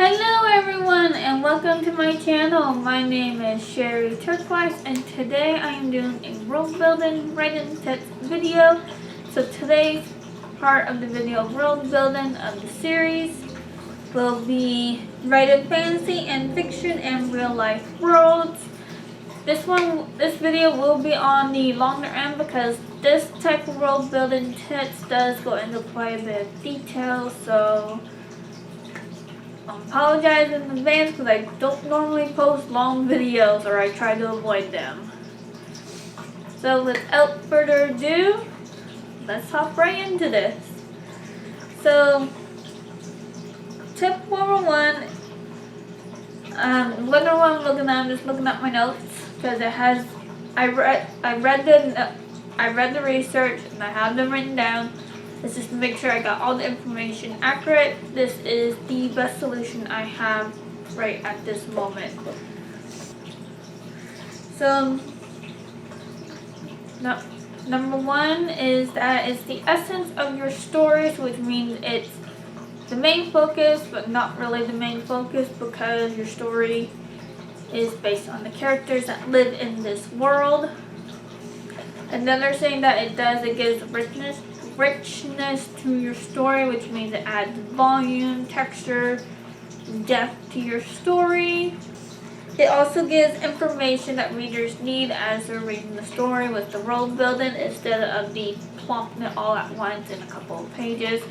Hello everyone and welcome to my channel. My name is Sherry Turquoise and today I am doing a world building write-in text video. So today's part of the video world building of the series will be write-in fantasy and fiction and real life worlds. This video will be on the longer end because this type of world building text does go into quite a bit of detail, so I apologize in advance because I don't normally post long videos, or I try to avoid them. So without further ado, let's hop right into this. So tip number one, what I'm looking at, I'm just looking at my notes because it has. I read the research and I have them written down. This is to make sure I got all the information accurate. This is the best solution I have right at this moment. So, number one is that it's the essence of your stories, which means it's the main focus, but not really the main focus because your story is based on the characters that live in this world. And then they're saying that it gives richness to your story, which means it adds volume, texture, depth to your story. It also gives information that readers need as they're reading the story with the world building instead of the plopping it all at once in a couple of pages.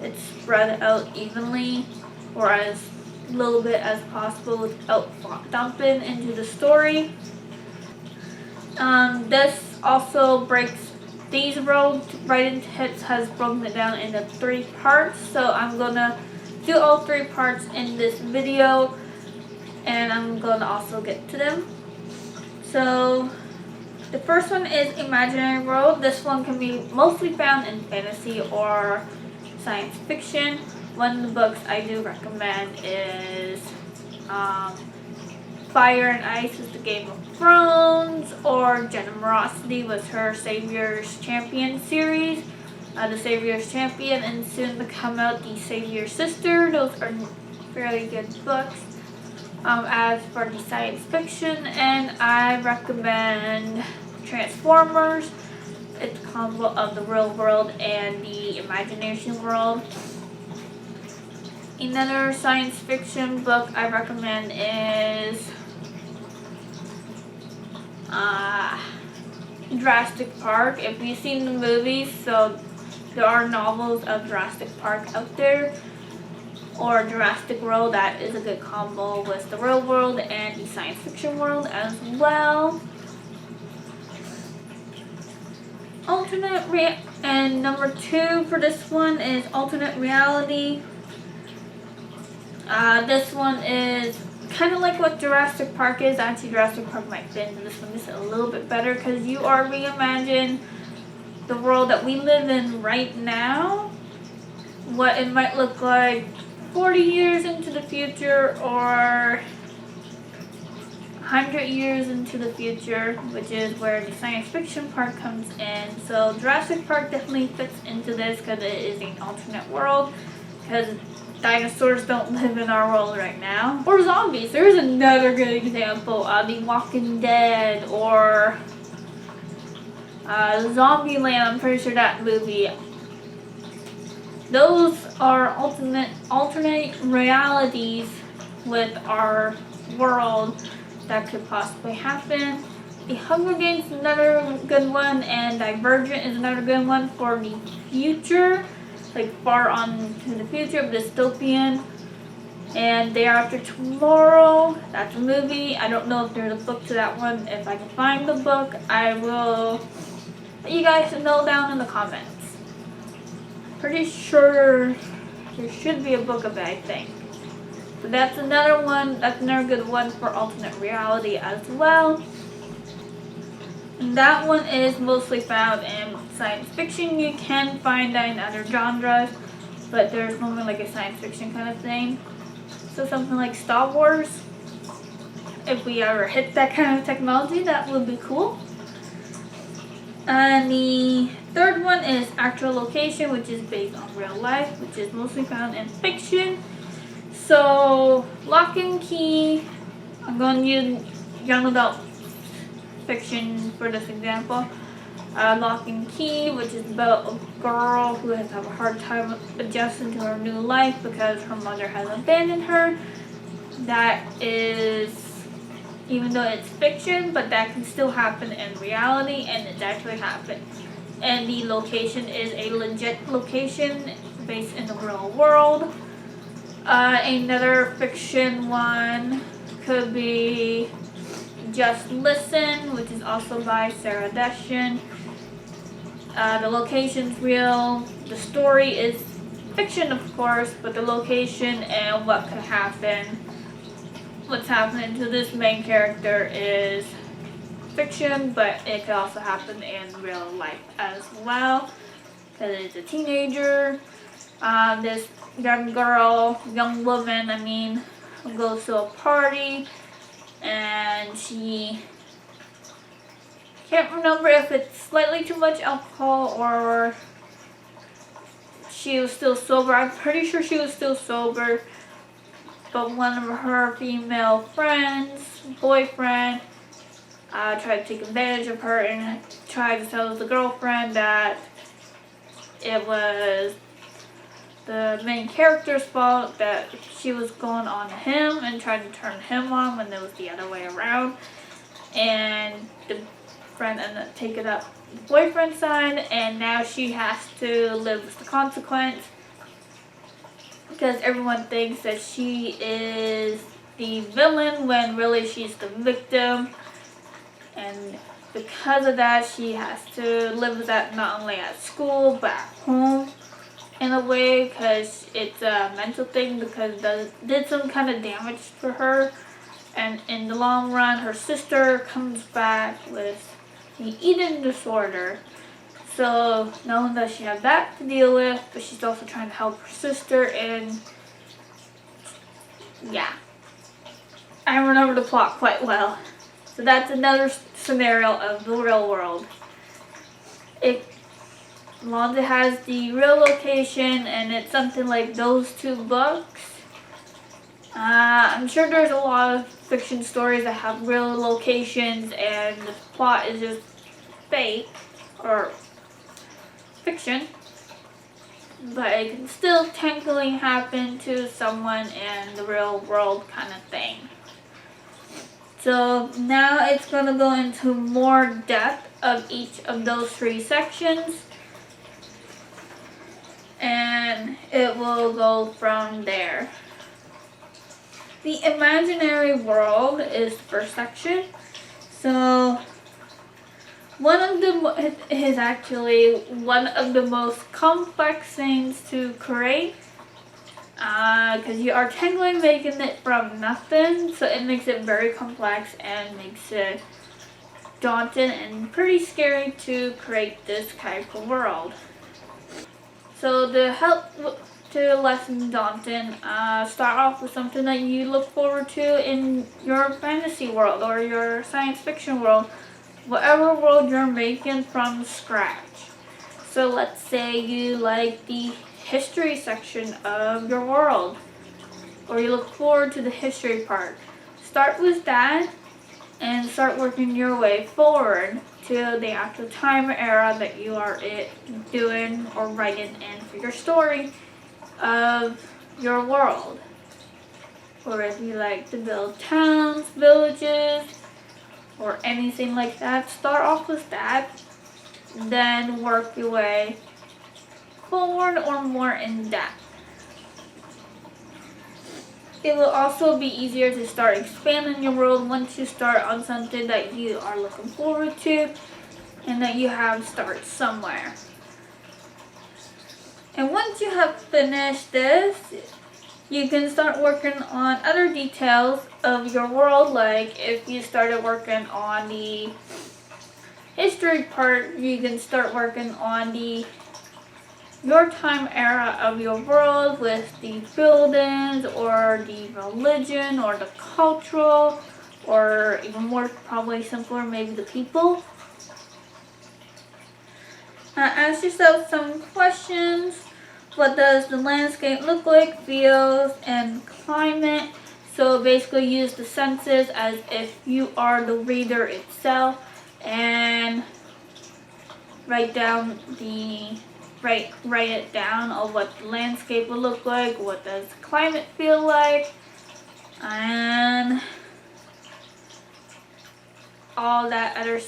It's spread out evenly or as little bit as possible without dumping into the story. This also breaks. These world writing tips has broken it down into 3 parts, so I'm gonna do all 3 parts in this video, and I'm gonna also get to them. So the first one is imaginary world. This one can be mostly found in fantasy or science fiction. One of the books I do recommend is Fire and Ice is the Game of Thrones, or Generosity was her Savior's Champion series, the Savior's Champion, and soon to come out the Savior's Sister. Those are fairly good books. As for the science fiction, and I recommend Transformers. It's a combo of the real world and the imagination world. Another science fiction book I recommend is Jurassic Park. If you've seen the movies, so there are novels of Jurassic Park out there, or Jurassic World. That is a good combo with the real world and the science fiction world as well. And number 2 for this one is alternate reality. This one is kind of like what Jurassic Park is. Actually, Jurassic Park might fit into this one just a little bit better because you are reimagining the world that we live in right now, what it might look like 40 years into the future or 100 years into the future, which is where the science fiction part comes in. So Jurassic Park definitely fits into this because it is an alternate world, because dinosaurs don't live in our world right now. Or zombies. There's another good example. The Walking Dead or Zombieland. I'm pretty sure that movie. Those are alternate realities with our world that could possibly happen. The Hunger Games is another good one, and Divergent is another good one for the future. Like far on to the future, dystopian. And Day After Tomorrow, that's a movie. I don't know if there's a book to that one. If I can find the book, I will let you guys know down in the comments. Pretty sure there should be a book of it, I think. But that's another one, that's another good one for alternate reality as well. And that one is mostly found in science fiction. You can find that in other genres, but there's normally like a science fiction kind of thing. So something like Star Wars, if we ever hit that kind of technology, that would be cool. And the third one is actual location, which is based on real life, which is mostly found in fiction. So Lock and Key, I'm going to use young adult fiction for this example. Lock and Key, which is about a girl who has had a hard time adjusting to her new life because her mother has abandoned her. That is, even though it's fiction, but that can still happen in reality, and it's actually happened. And the location is a legit location based in the real world. Another fiction one could be Just Listen, which is also by Atazadeh. The location's real. The story is fiction, of course, but the location and what could happen, what's happening to this main character is fiction, but it could also happen in real life as well. Because it's a teenager. This young woman, goes to a party, and she can't remember if it's slightly too much alcohol or she was still sober. I'm pretty sure she was still sober, but one of her female friends, boyfriend, tried to take advantage of her and tried to tell the girlfriend that it was the main character's fault, that she was going on him and trying to turn him on when it was the other way around. And the friend ended up taking up the boyfriend's side, and now she has to live with the consequence because everyone thinks that she is the villain when really she's the victim. And because of that, she has to live with that not only at school but at home in a way, because it's a mental thing, because it did some kind of damage for her. And in the long run, her sister comes back with the eating disorder. So not only does she have that to deal with, but she's also trying to help her sister. And yeah, I remember the plot quite well. So that's another scenario of the real world. As long as it has the real location and it's something like those two books. I'm sure there's a lot of fiction stories that have real locations and the plot is just fake or fiction, but it can still technically happen to someone in the real world kind of thing. So now it's going to go into more depth of each of those three sections, and it will go from there. The imaginary world is the first section. So is actually one of the most complex things to create, because you are technically making it from nothing, so it makes it very complex and makes it daunting and pretty scary to create this type of world. So to help to lessen daunting, start off with something that you look forward to in your fantasy world or your science fiction world, whatever world you're making from scratch. So let's say you like the history section of your world, or you look forward to the history part. Start with that and start working your way forward to the actual time era that you are doing or writing in for your story of your world. Or if you like to build towns, villages, or anything like that, start off with that, then work your way forward or more in depth. It will also be easier to start expanding your world once you start on something that you are looking forward to and that you have start somewhere. And once you have finished this, you can start working on other details of your world. Like if you started working on the history part, you can start working on your time era of your world with the buildings or the religion or the cultural, or even more probably simpler, maybe the people. Ask yourself some questions. What does the landscape look like, feels, and climate? So basically use the senses as if you are the reader itself and write it down of what the landscape will look like, what does the climate feel like, and all that other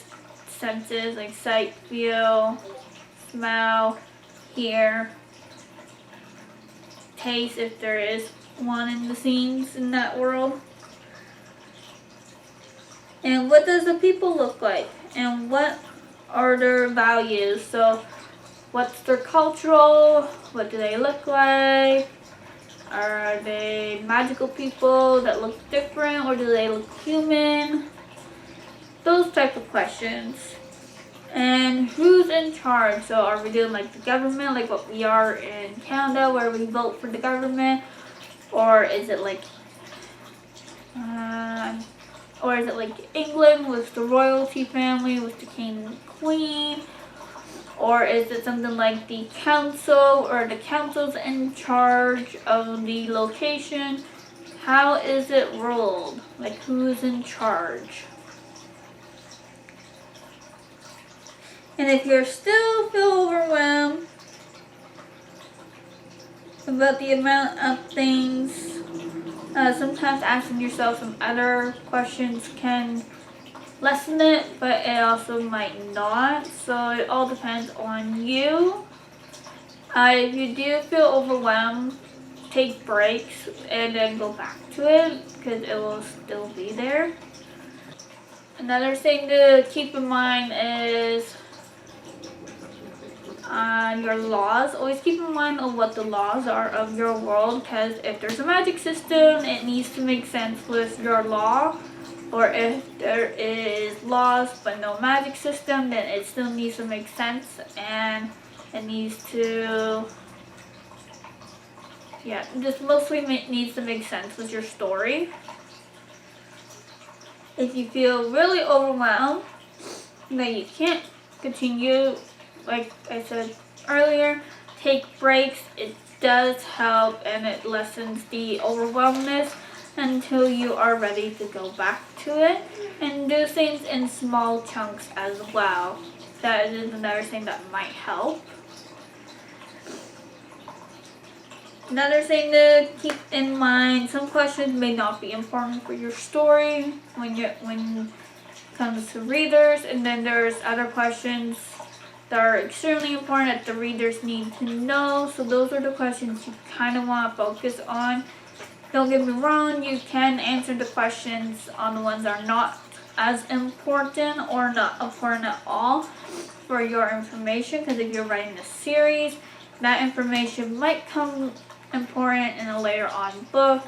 senses like sight, feel, smell, hear, taste if there is one in the scenes in that world. And what does the people look like? And what are their values? So what's their cultural? What do they look like? Are they magical people that look different, or do they look human? Those type of questions. And who's in charge? So are we doing like the government, like what we are in Canada where we vote for the government? Or is it like England with the royalty family, with the king and queen? Or is it something like the council, or the council's in charge of the location? How is it ruled? Like who's in charge? And if you still feel overwhelmed about the amount of things, sometimes asking yourself some other questions can lessen it, but it also might not. So it all depends on you. If you do feel overwhelmed, take breaks and then go back to it because it will still be there. Another thing to keep in mind is your laws. Always keep in mind of what the laws are of your world, because if there's a magic system, it needs to make sense with your law. Or if there is laws but no magic system, then it still needs to make sense, and it needs to, just mostly needs to make sense with your story. If you feel really overwhelmed that you can't continue, like I said earlier, take breaks. It does help and it lessens the overwhelmness until you are ready to go back to it, and do things in small chunks as well. That is another thing that might help. Another thing to keep in mind, some questions may not be important for your story when it comes to readers, and then there's other questions that are extremely important that the readers need to know. So those are the questions you kind of want to focus on. Don't get me wrong, you can answer the questions on the ones that are not as important or not important at all for your information, because if you're writing a series, that information might come important in a later on book.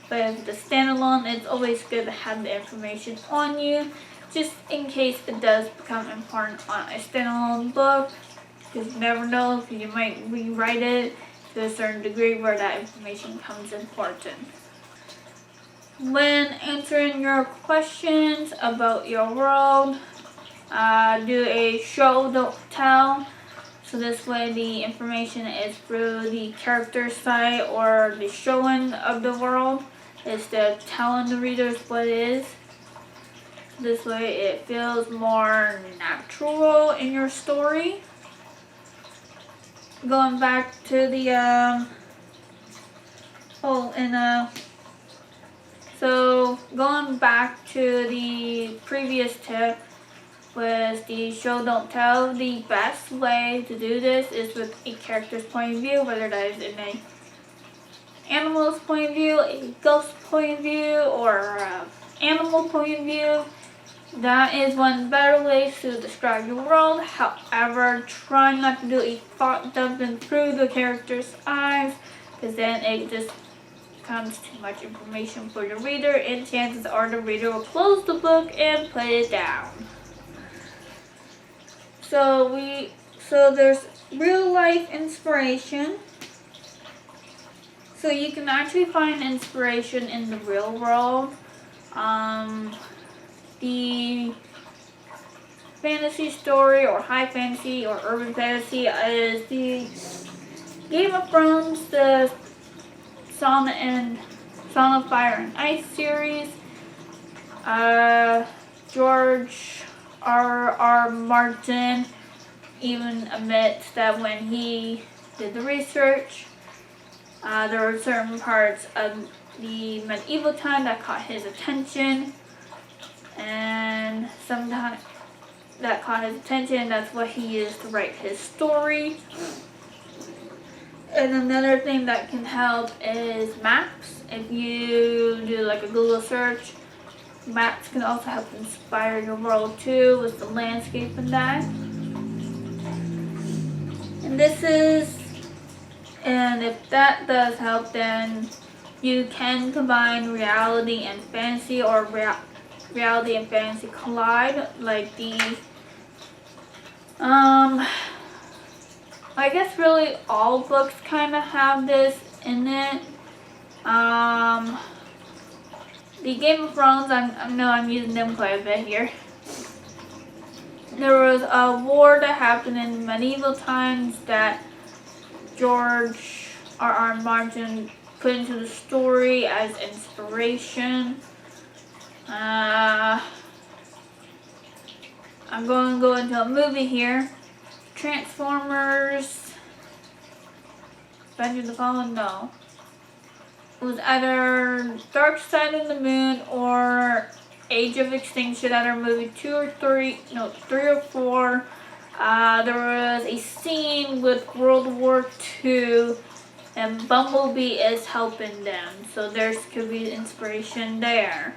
But if it's a standalone, it's always good to have the information on you, just in case it does become important on a standalone book, because you never know, because you might rewrite it to a certain degree where that information becomes important. When answering your questions about your world, do a show, don't tell. So this way the information is through the character side or the showing of the world instead of telling the readers what it is. This way it feels more natural in your story. Going back to the so going back to the previous tip with the show don't tell, the best way to do this is with a character's point of view, whether that is in a animal's point of view, a ghost point of view, or animal point of view. That is one better way to describe your world. However, try not to do a thought dumping through the character's eyes, because then it just becomes too much information for the reader, and chances are the reader will close the book and put it down. So there's real life inspiration. So you can actually find inspiration in the real world. The fantasy story or high fantasy or urban fantasy is the Game of Thrones, the Song and Song of Fire and Ice series. George R.R. Martin even admits that when he did the research, there were certain parts of the medieval time that caught his attention, and sometimes that caught his attention, that's what he used to write his story. And another thing that can help is maps. If you do like a Google search, maps can also help inspire your world too, with the landscape and that. And if that does help, then you can combine reality and fantasy, or reality and fantasy collide, like I guess really all books kind of have this in it. The Game of Thrones, I know I'm using them quite a bit here. There was a war that happened in medieval times that George R.R. Martin put into the story as inspiration. I'm going to go into a movie here. Transformers, Avengers of the Fallen, no. It was either Dark Side of the Moon or Age of Extinction, either movie 3 or 4. There was a scene with World War II, and Bumblebee is helping them, so there could be inspiration there.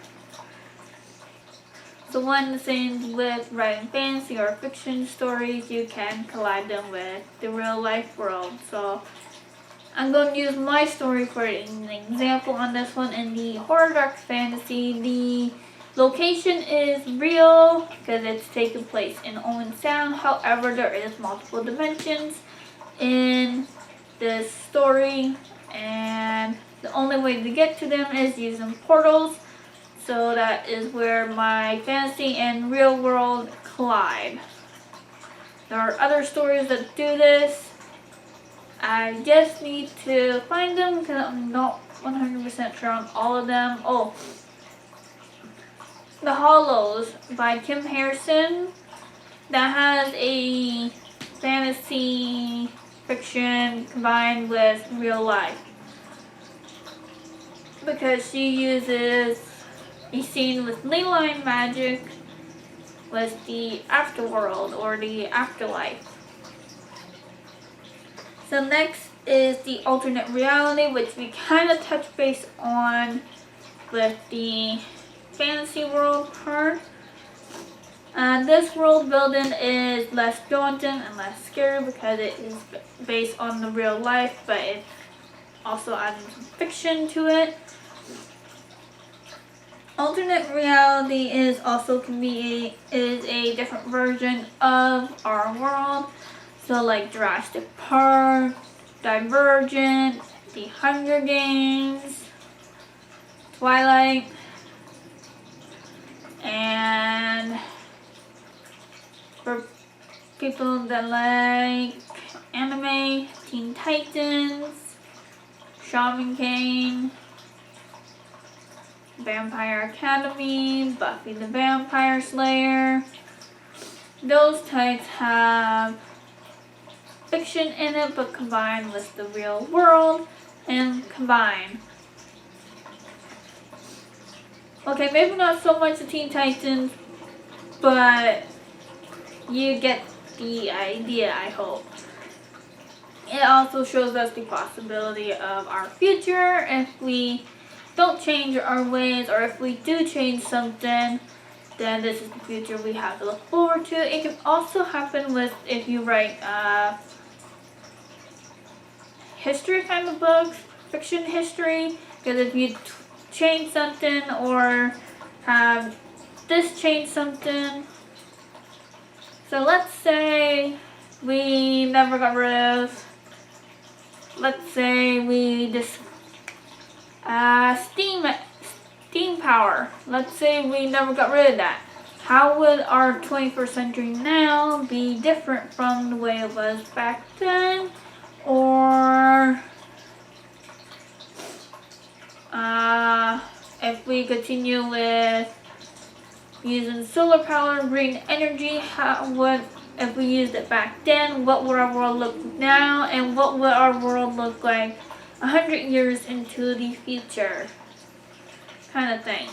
So one thing with writing fantasy or fiction stories, you can collide them with the real life world. So I'm going to use my story for an example on this one. In the horror dark fantasy, the location is real because it's taking place in Owen Sound. However, there is multiple dimensions in this story, and the only way to get to them is using portals. So that is where my fantasy and real world collide. There are other stories that do this. I just need to find them because I'm not 100% sure on all of them. Oh, The Hollows by Kim Harrison. That has a fantasy fiction combined with real life, because she uses a scene with ley line magic with the afterworld or the afterlife. So next is the alternate reality, which we kind of touch base on with the fantasy world part. This world building is less daunting and less scary because it is based on the real life, but it also adds some fiction to it. Alternate reality is a different version of our world. So like Jurassic Park, Divergent, The Hunger Games, Twilight, and for people that like anime, Teen Titans, Shaman King, Vampire Academy, Buffy the Vampire Slayer. Those types have fiction in it, but combined with the real world and combined. Okay, maybe not so much the Teen Titans, but you get the idea, I hope. It also shows us the possibility of our future if we don't change our ways, or if we do change something, then this is the future we have to look forward to. It can also happen with if you write history kind of books, fiction history, because if you change something or have this change something. So let's say we never got rid of, let's say we just steam power. Let's say we never got rid of that. How would our 21st century now be different from the way it was back then? Or If we continue with using solar power and green energy, if we used it back then, what would our world look now, and what would our world look like 100 years into the future, kind of thing.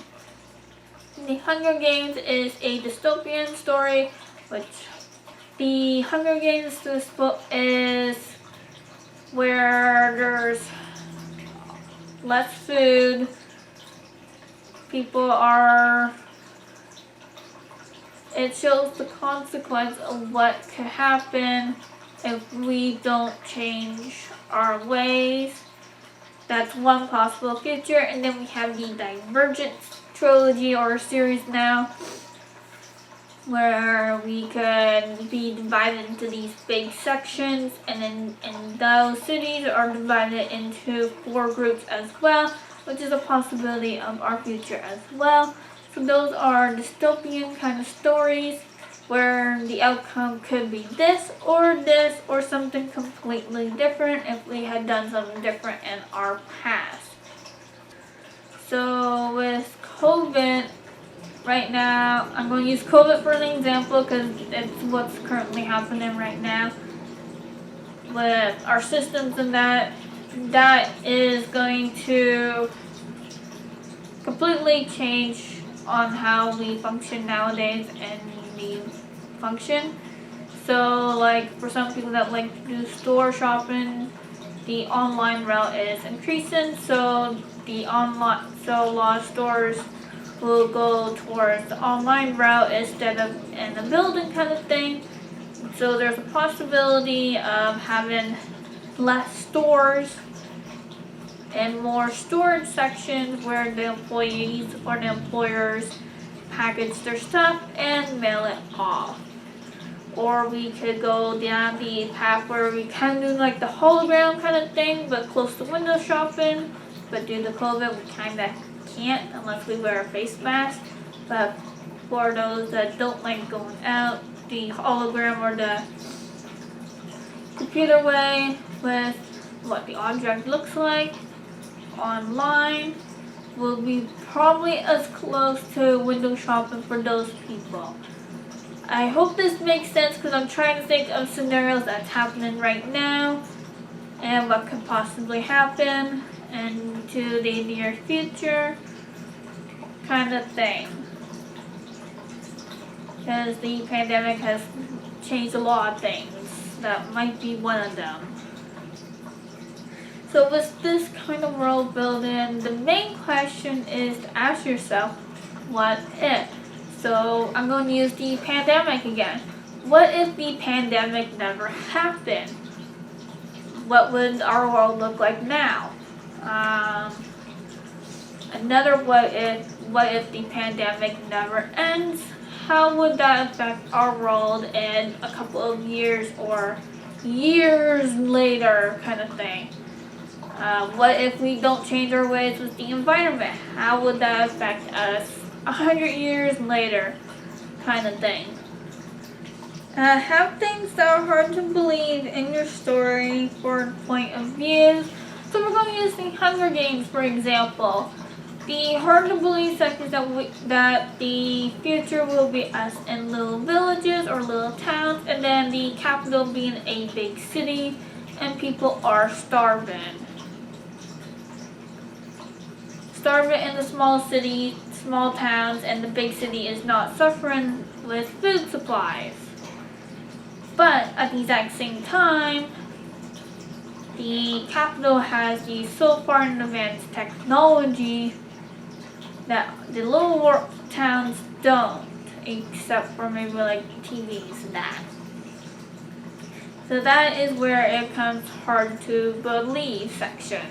The Hunger Games is a dystopian story, which the Hunger Games is where there's less food, it shows the consequence of what could happen if we don't change our ways. That's one possible future. And then we have the Divergence trilogy or series now, where we could be divided into these big sections, and then those cities are divided into 4 groups as well, which is a possibility of our future as well. So those are dystopian kind of stories where the outcome could be this or something completely different if we had done something different in our past. So with COVID, right now, I'm going to use COVID for an example because it's what's currently happening right now with our systems, and that is going to completely change on how we function nowadays and we function. So like for some people that like to do store shopping, the online route is increasing, so a lot of stores will go towards the online route instead of in the building kind of thing. So there's a possibility of having less stores and more storage sections where the employees or the employers package their stuff and mail it off. Or we could go down the path where we kind of do like the hologram kind of thing, but close to window shopping. But due to COVID, we kind of can't unless we wear a face mask. But for those that don't like going out, the hologram or the computer way with what the object looks like online will be probably as close to window shopping for those people. I hope this makes sense because I'm trying to think of scenarios that's happening right now and what could possibly happen into the near future kind of thing. Because the pandemic has changed a lot of things. That might be one of them. So with this kind of world building, the main question is to ask yourself, what if? So I'm going to use the pandemic again. What if the pandemic never happened? What would our world look like now? Another what if the pandemic never ends? How would that affect our world in a couple of years or years later kind of thing? What if we don't change our ways with the environment? How would that affect us 100 years later kind of thing? Have things that are hard to believe in your story for point of view. So we're going to use the Hunger Games for example. The hard to believe section that the future will be us in little villages or little towns, and then the capital being a big city, and people are starving. Starving in the small city, small towns, and the big city is not suffering with food supplies. But at the exact same time, the capital has the so far in advanced technology that the little towns don't, except for maybe like TVs and that. So that is where it becomes hard to believe section.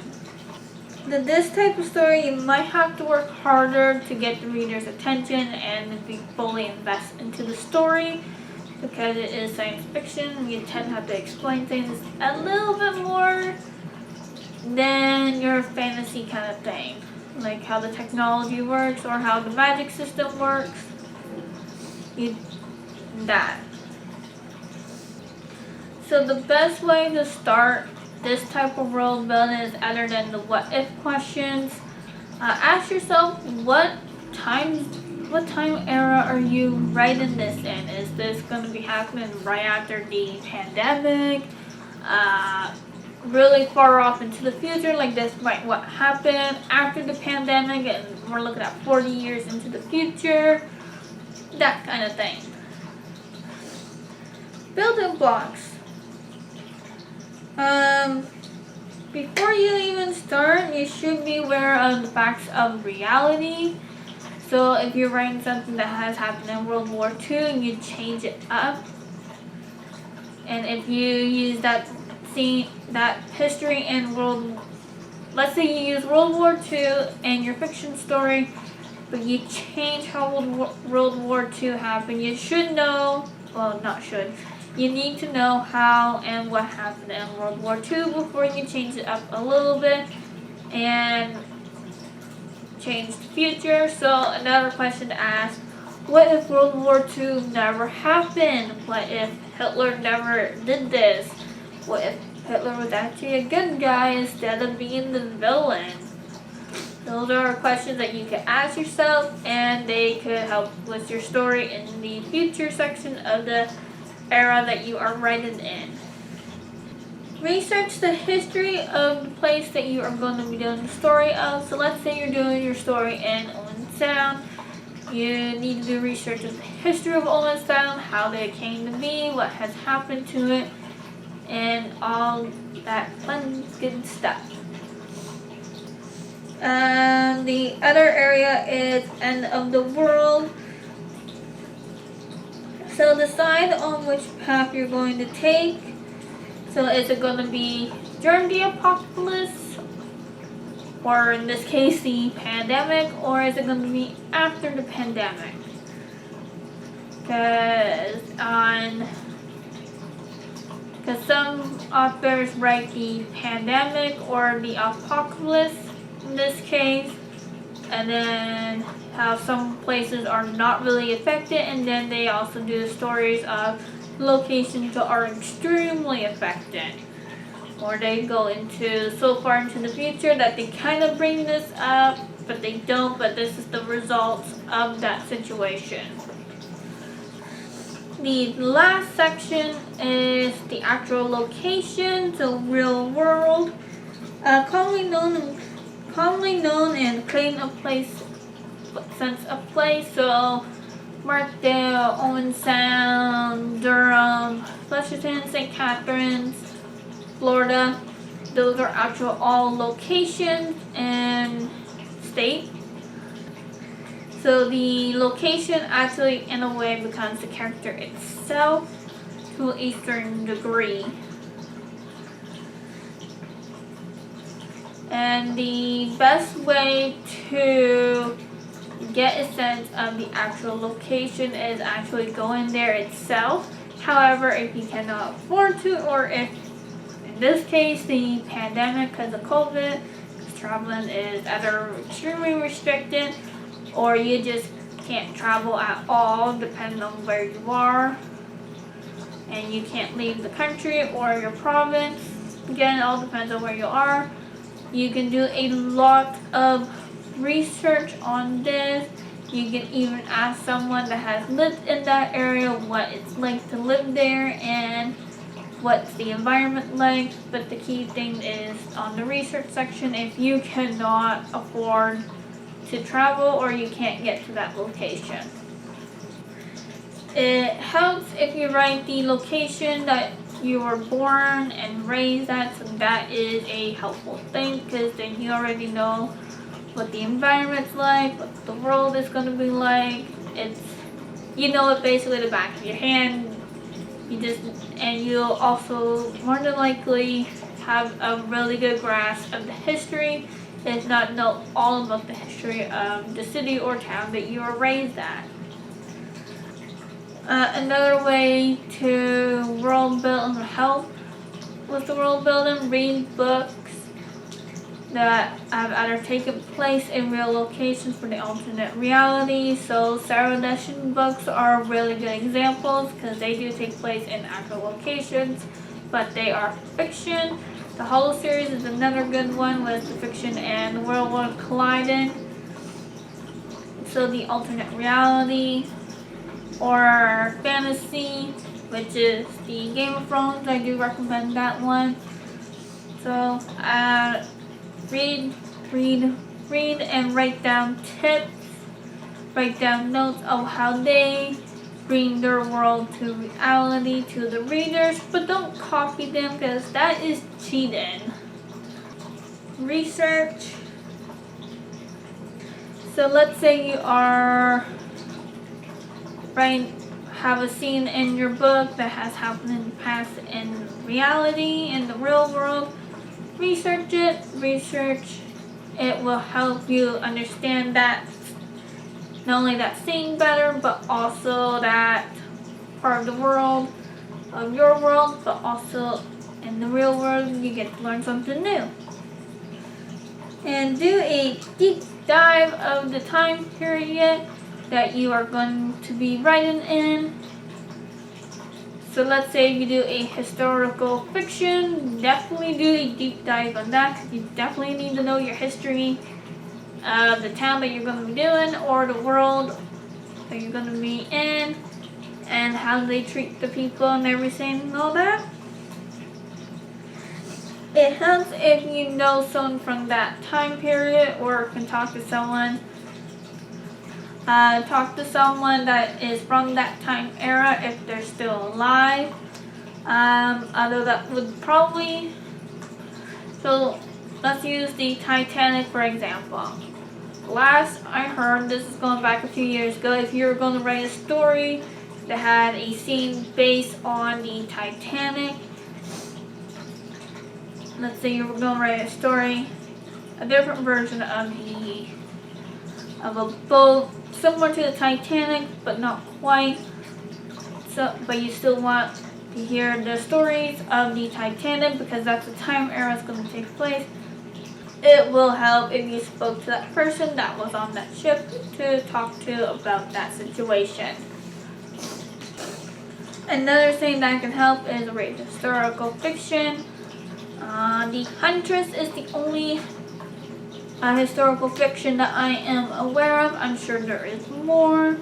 This type of story, you might have to work harder to get the reader's attention and be fully invest into the story, because it is science fiction. You tend to have to explain things a little bit more than your fantasy kind of thing, like how the technology works or how the magic system works. That. So the best way to start this type of world building is other than the what if questions. Ask yourself what time era are you writing this in? Is this going to be happening right after the pandemic? Really far off into the future, like this might what happened after the pandemic, and we're looking at 40 years into the future, that kind of thing. Building blocks. Before you even start, you should be aware of the facts of reality. So if you're writing something that has happened in World War II and you change it up, and if you use that history in let's say you use World War II in your fiction story, but you change how World War II happened, you should know, well, not should, you need to know how and what happened in World War II before you change it up a little bit and change the future. So another question to ask, what if World War II never happened? What if Hitler never did this? What if Hitler was actually a good guy instead of being the villain? Those are questions that you can ask yourself, and they could help with your story in the future section of the era that you are writing in. Research the history of the place that you are going to be doing the story of. So let's say you're doing your story in Owen Sound. You need to do research of the history of Owen Sound, how they came to be, what has happened to it, and all that fun, good stuff. The other area is end of the world. So decide on which path you're going to take. So is it going to be during the apocalypse, or in this case the pandemic, or is it going to be after the pandemic? Because some authors write the pandemic or the apocalypse in this case, and then how some places are not really affected, and then they also do the stories of locations that are extremely affected, or they go into so far into the future that they kind of bring this up, but they don't, but this is the results of that situation. The last section is the actual location, so real world. Commonly known and claim a place, sense of place. So Markdale, Owen Sound, Durham, Fletcherton, St. Catharines, Florida. Those are actual all locations and state. So the location actually in a way becomes the character itself to a certain degree. And the best way to get a sense of the actual location is actually going there itself. However, if you cannot afford to, or if in this case the pandemic because of COVID, because traveling is either extremely restricted or you just can't travel at all depending on where you are, and you can't leave the country or your province. Again, it all depends on where you are. You can do a lot of research on this. You can even ask someone that has lived in that area what it's like to live there and what's the environment like. But the key thing is on the research section, if you cannot afford to travel or you can't get to that location. It helps if you write the location that you were born and raised at, so that is a helpful thing, because then you already know what the environment's like, what the world is going to be like. You know it basically the back of your hand. And you'll also more than likely have a really good grasp of the history, if not know all about the history of the city or town that you were raised at. Another way to world build and help with the world building, read books that have either taken place in real locations for the alternate reality. So Sarah Deshin books are really good examples because they do take place in actual locations, but they are fiction. The Hollow series is another good one with the fiction and the real world colliding. So the alternate reality or fantasy, which is the Game of Thrones. I do recommend that one. So read and write down tips, write down notes of how they bring their world to reality to the readers, but don't copy them because that is cheating. Research. So let's say you are have a scene in your book that has happened in the past in reality, in the real world. Research it. It will help you understand that, not only that scene better, but also that part of the world, of your world, but also in the real world, you get to learn something new. And do a deep dive of the time period that you are going to be writing in. So let's say you do a historical fiction, definitely do a deep dive on that because you definitely need to know your history of the town that you're going to be doing or the world that you're going to be in and how they treat the people and everything and all that. It helps if you know someone from that time period or can talk to someone. Talk to someone that is from that time era if they're still alive. Although that would probably... So let's use the Titanic for example. Last I heard, this is going back a few years ago, if you're going to write a story that had a scene based on the Titanic, let's say you're going to write a story, a different version of a boat similar to the Titanic, but not quite. So, but you still want to hear the stories of the Titanic because that's the time era it's going to take place. It will help if you spoke to that person that was on that ship to talk to about that situation. Another thing that can help is read historical fiction. The Huntress is the only historical fiction that I am aware of. I'm sure there is more.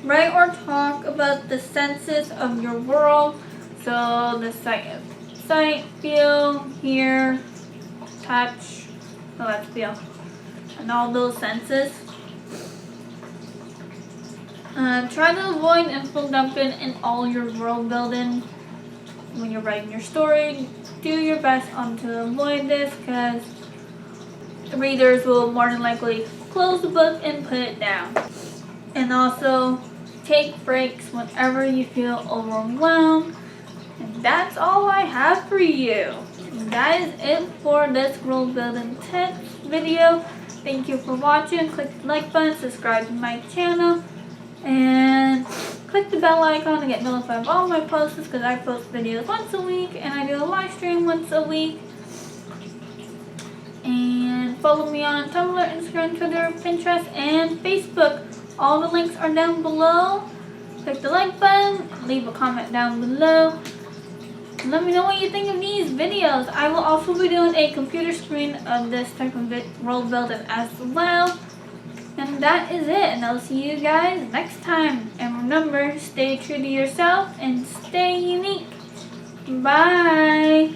Write or talk about the senses of your world. So the sight, feel, hear, touch, so that's feel, and all those senses. Try to avoid info dumping in all your world building when you're writing your story. Do your best to avoid this because readers will more than likely close the book and put it down. And also take breaks whenever you feel overwhelmed. And that's all I have for you. And that is it for this world building tips video. Thank you for watching. Click the like button, subscribe to my channel, and click the bell icon to get notified of all my posts because I post videos once a week and I do a live stream once a week. And follow me on Tumblr, Instagram, Twitter, Pinterest, and Facebook. All the links are down below. Click the like button, leave a comment down below. Let me know what you think of these videos. I will also be doing a computer screen of this type of world building as well. And that is it. And I'll see you guys next time. And remember, stay true to yourself and stay unique. Bye.